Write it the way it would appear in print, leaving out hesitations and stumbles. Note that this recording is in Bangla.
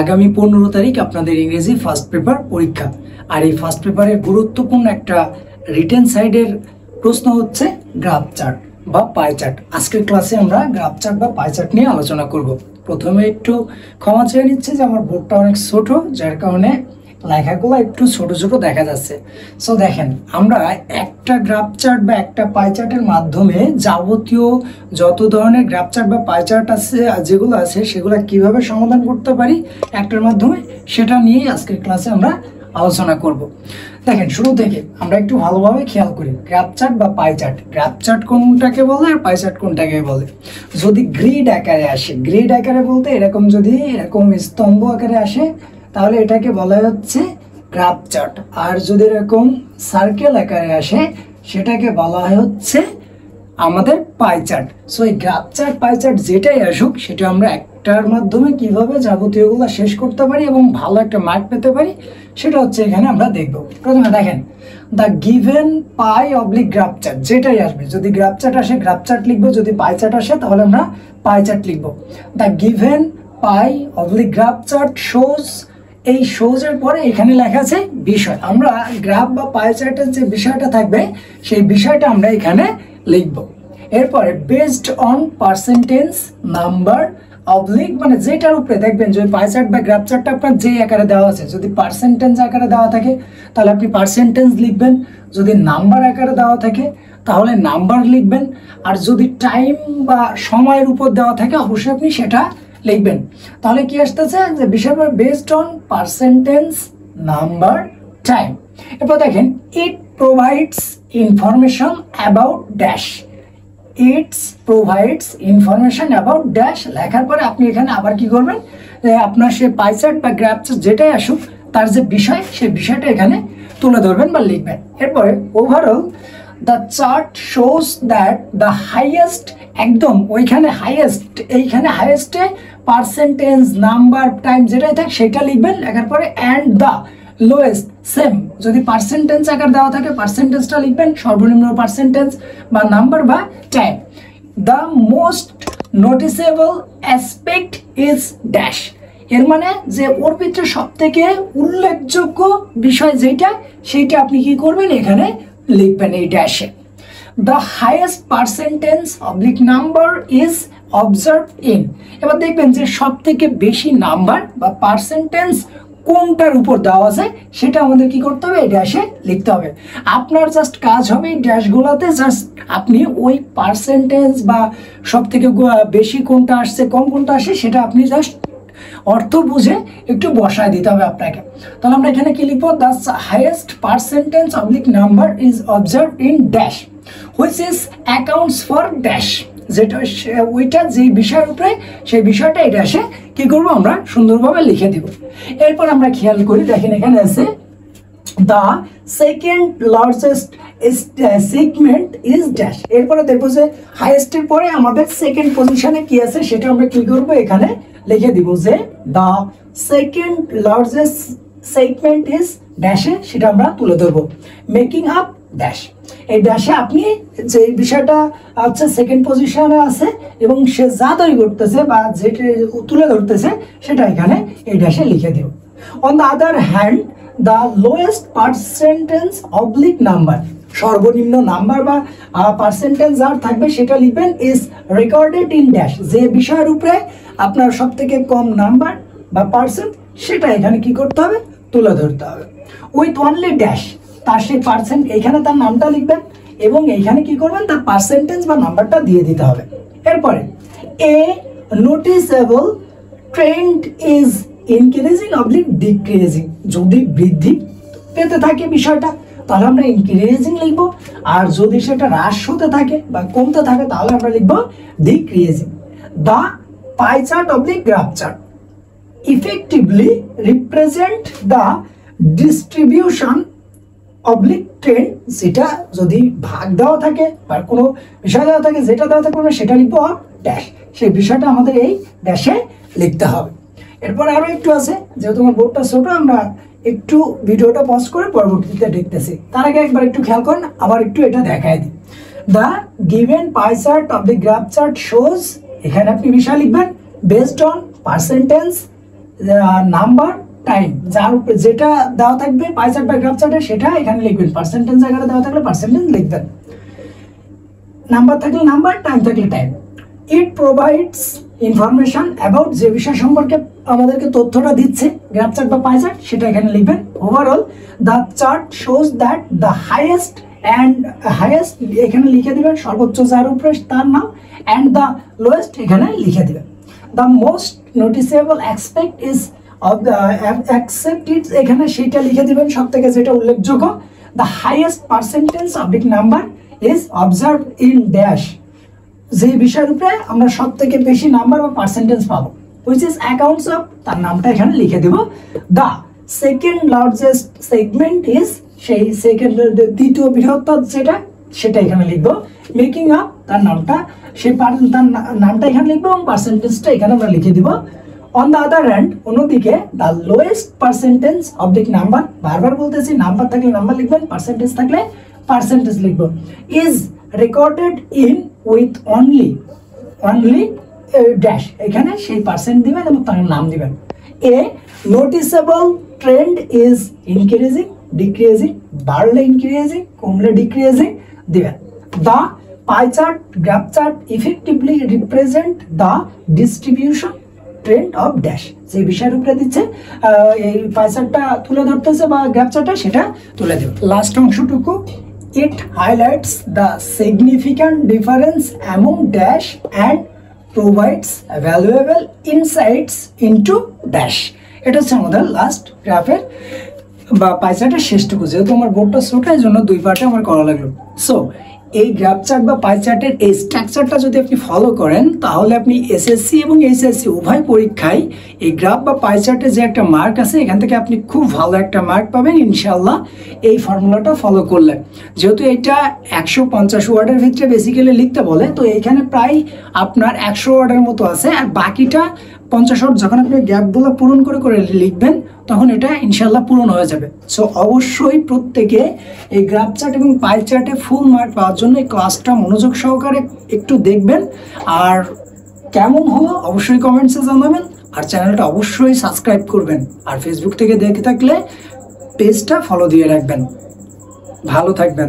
আগামী 15 তারিখ আপনাদের ইংরেজি ফার্স্ট পেপার পরীক্ষা। আর এই ফার্স্ট পেপারের গুরুত্বপূর্ণ একটা রিটেন সাইডের প্রশ্ন হচ্ছে গ্রাফ চার্ট বা পাই চার্ট। আজকের ক্লাসে আমরা গ্রাফ চার্ট বা পাই চার্ট নিয়ে আলোচনা করব। প্রথমে একটু ক্ষমা চেয়ে নিচ্ছি যে আমার বোর্ডটা অনেক ছোট, যার কারণে লেখাগুলো একটু ছোট ছোট দেখা যাচ্ছে। সো দেখেন, আমরা একটা গ্রাফ চার্ট বা একটা পাই চার্টের মাধ্যমে যাবতীয় যত ধরনের গ্রাফ চার্ট বা পাই চার্ট আছে যেগুলো আছে সেগুলো কিভাবে সমাধান করতে পারি একটার মাধ্যমে, সেটা নিয়েই আজকের ক্লাসে আমরা আলোচনা করব। দেখেন, শুরু থেকে আমরা একটু ভালোভাবে খেয়াল করি গ্রাফ চার্ট বা পাই চার্ট। গ্রাফ চার্ট কোনটাকে বলে আর পাই চার্ট কোনটাকে বলে। যদি গ্রিড আকারে আসে, গ্রিড আকারে বলতে এরকম, যদি এরকম স্তম্ভ আকারে আসে তাহলে এটাকে বলা হচ্ছে গ্রাফ চার্ট। আর যদি এরকম সার্কেল আকারে আসে সেটাকে বলা হচ্ছে আমাদের পাই চার্ট। সো এই গ্রাফ চার্ট পাই চার্ট যেটাই আসুক, সেটা আমরা একটার মাধ্যমে কিভাবে যাবতীয়গুলো শেষ করতে পারি এবং ভালো একটা মার্ক পেতে পারি, সেটা হচ্ছে এখানে আমরা দেখব। প্রথমে দেখেন, the given pi oblique graph chart, যেটাই আসবে, যদি গ্রাফ চার্ট আসে গ্রাফ চার্ট লিখবো, যদি পাই চার্ট আসে তাহলে আমরা পাই চার্ট লিখবো। The given pi oblique graph chart shows, এই শোজের পরে এখানে লেখা আছে বিষয়। আমরা গ্রাফ বা পাই চার্টের যে বিষয়টা থাকবে সেই বিষয়টা আমরা এখানে লিখব। এরপরে based on percentage number oblique, মানে যেটার উপরে দেখবেন যে পাই চার্ট বা গ্রাফ চার্টটা আপনার যে আকারে দেওয়া আছে, যদি পার্সেন্টেজ আকারে দেওয়া থাকে তাহলে আপনি পার্সেন্টেজ লিখবেন, যদি নাম্বার আকারে দেওয়া থাকে তাহলে নাম্বার লিখবেন, আর যদি টাইম বা সময়ের উপর দেওয়া থাকে অবশ্যই আপনি সেটা লিখবেন। তাহলে কি আসতেছে যে বিষয় based on percentage number time. এরপর দেখেন, ইট provides information about dash, it's provides information about dash লেখার পরে আপনি এখানে আবার কি করবেন, আপনার সে পাই চার্ট বা গ্রাফ চার্ট যেটাই আসুক তার যে বিষয়, সেই বিষয়টা এখানে তুলে ধরবেন বা লিখবেন। এরপরে overall the chart shows that the highest, একদম ওইখানে হাইয়েস্ট, এইখানে হাইয়েস্টে পার্সেন্টেজ নাম্বার টাইম যেটাই থাকে সেটা লিখবেন। লেখার পরে অ্যান্ড দ্য লোয়েস্ট সেম, যদি পার্সেন্টেজ আকার দেওয়া থাকে পার্সেন্টেজটা লিখবেন, সর্বনিম্ন পার্সেন্টেজ বা নাম্বার বা time. The most noticeable aspect is dash, এর মানে যে ওর ভিতরে সব থেকে উল্লেখযোগ্য বিষয় যেটা, সেইটা আপনি কি করবেন এখানে লিখবেন এই ড্যাশে। The highest percentage oblique number is observe in, এবার দেখবেন যে সব থেকে বেশি নাম্বার বা পার্সেন্টেজ কোনটার উপর দেওয়া আছে সেটা আমাদের কি করতে হবে, এই ড্যাশে লিখতে হবে। আপনার জাস্ট কাজ হবে এই ড্যাশগুলোতে জাস্ট আপনি ওই পার্সেন্টেজ বা সব থেকে বেশি কোনটা আসছে কম কোনটা আসে সেটা আপনি জাস্ট অর্থ বুঝে একটু বসায় দিতে হবে আপনাকে। তাহলে আমরা এখানে কি লিখবো, the highest percentage oblique number is observe in dash which is accounts for dash, যেটা ওইটা যেই বিষয়ের উপরে সেই বিষয়টা এই ড্যাশে কি করবো আমরা সুন্দরভাবে লিখে দিব। এরপর আমরা খেয়াল করি, দেখেন এখানে আছে the second largest segment is dash. এরপরে দেখবো যে হাইয়েস্টের পরে আমাদের সেকেন্ড পজিশনে কি আছে সেটা আমরা কি করবো এখানে লিখে দিব, যে the second largest segment is ড্যাশে, সেটা আমরা তুলে ধরবো। মেকিং আপ ড্যাশ, এই ড্যাশে আপনি যে বিষয়টা হচ্ছে সেকেন্ড পজিশনে আছে এবং সে যা তৈরি করতেছে বা যেটা তুলে ধরতেছে সেটা এখানে এই ড্যাশে লিখে দিব। On the other hand the lowest percentage oblique number, সর্বনিম্ন নাম্বার বা পার্সেন্টেজ যার থাকবে সেটা লিখবেন ইজ রেকর্ডেড ইন ড্যাশ, যে বিষয়ের উপরে আপনার সব থেকে কম নাম্বার বা পার্সেন্ট সেটা এখানে কি করতে হবে, তুলে ধরতে হবে। উইথ অনলি ড্যাশ, তার সেই পার্সেন্ট এইখানে তার নামটা লিখবেন এবং এইখানে কি করবেন তার পার্সেন্টেজ বা নাম্বারটা দিয়ে দিতে হবে। এরপরে a noticeable trend is increasing oblique decreasing, যদি বৃদ্ধি পেতে থাকে বিষয়টা তাহলে আমরা ইনক্রিজিং লিখবো, আর যদি সেটা হ্রাস হতে থাকে বা কমতে থাকে তাহলে আমরা লিখবো decreasing. The pie chart oblique graph chart effectively represent the distribution oblique trend, যেটা যদি ভাগ দেওয়া থাকে বা কোনো বিষয় দেওয়া থাকে যেটা দেওয়া থাকবে সেটা লিখবো ড্যাশ, সেই বিষয়টা আমাদের এই ড্যাশে লিখতে হবে। এরপর আরো একটু আছে, যেহেতু আমার বোর্ডটা ছোট আমরা একটু ভিডিওটা পজ করে পরবর্তীতে দেখতেছি, তার আগে একবার একটু খেয়াল করেন, আবার একটু এটা দেখায় দিই। The given pie chart of the graph chart shows, এখানে আপনি বিষয় লিখবেন based on percentage number time, যার উপরে যেটা দেওয়া থাকবে পাই চার্ট বা গ্রাফ চার্টে সেটা এখানে লিখবেন। পার্সেন্টেজ জায়গাটা দেওয়া থাকলে পার্সেন্টেজ লিখবেন, নাম্বার থাকলে নাম্বার, টাইম থাকলে time. It provides information about, যে বিষয় সম্পর্কে আমাদেরকে তথ্যটা দিচ্ছে গ্রাফ চার্ট বা পাই চার্ট সেটা এখানে লিখবেন। Overall the chart shows that the highest এখানে লিখে দিবেন, সর্বোচ্চ যার উপরে তার নাম, অ্যান্ড দ্য লোয়েস্ট এখানে লিখে দিবেন। The most noticeable aspect is of the accept it, এখানে সেটা লিখে দিবেন সব থেকে যেটা উল্লেখযোগ্য। The highest percentage of big number is observe in dash, যে বিষয়ের উপরে আমরা সব থেকে বেশি নাম্বার বা পার্সেন্টেজ পাবো, হুইচ ইজ অ্যাকাউন্টস অফ, তার নামটা এখানে লিখে দেব। The second largest segment is, সেই সেকেন্ড দ্বিতীয় বৃহত্তর যেটা সেটা এখানে লিখবো। মেকিং আপ, তার নামটা তার নামটা এখানে লিখবো এবং পার্সেন্টেজটা এখানে আমরা লিখে দিব। অন দ্য আদার হ্যান্ড, অন্যদিকে দ্য লোয়েস্ট পার্সেন্টেজ অফ দিক নাম্বার, বারবার বলতেছি নাম্বার থাকলে নাম্বার লিখবেন, পার্সেন্টেজ থাকলে পার্সেন্টেজ লিখবো। Is recorded in with only dash, এখানে সেই পার্সেন্ট দিবেন এবং তার নাম দিবেন। A noticeable trend is increasing, decreasing, বাড়লে ইনক্রিজিং, কমলে ডিক্রিজিং দিবেন। The pie chart, graph chart effectively represent the distribution trend of dash, যে বিষয়ের উপরে দিচ্ছে এই পাই চার্টটা তুলে ধরতেছে বা গ্রাফ চার্টটা সেটা তুলে দেবে। লাস্ট অংশটুকু, it highlights the significant difference among dash and provides valuable insights into dash. এটা হচ্ছে আমাদের লাস্ট গ্রাফের বা পাই চার্টের শেষটুকু। যেহেতু আমার বোর্ডটা ছোট, এই জন্য দুই পার্টে আমার করা লাগলো। সো এই গ্রাফ চার্ট বা পাই চার্টের এই স্ট্রাকচারটা যদি আপনি ফলো করেন তাহলে আপনি এসএসসি এবং এইচএসসি উভয় পরীক্ষায় এই গ্রাফ বা পাই চার্টে যে একটা মার্ক আছে এখান থেকে আপনি খুব ভালো একটা মার্ক পাবেন ইনশাআল্লাহ এই ফর্মুলাটা ফলো করলে। যেহেতু এটা 150 ওয়ার্ডের ভিতরে বেসিক্যালি লিখতে বলে, তো এইখানে প্রায় আপনার 100 ওয়ার্ডের মতো আছে, আর বাকিটা 50 ওয়ার্ড যখন আপনি গ্যাপগুলো পূরণ করে করে লিখবেন তখন এটা ইনশাআল্লাহ পূরণ হয়ে যাবে। সো অবশ্যই প্রত্যেকে এই গ্রাফ চার্ট এবং পাই চার্টে ফুল মার্ক পাওয়ার জন্য এই ক্লাসটা মনোযোগ সহকারে একটু দেখবেন। আর কেমন হলো অবশ্যই কমেন্টসে জানাবেন, আর চ্যানেলটা অবশ্যই সাবস্ক্রাইব করবেন, আর ফেসবুক থেকে দেখে থাকলে পেজটা ফলো দিয়ে রাখবেন। ভালো থাকবেন।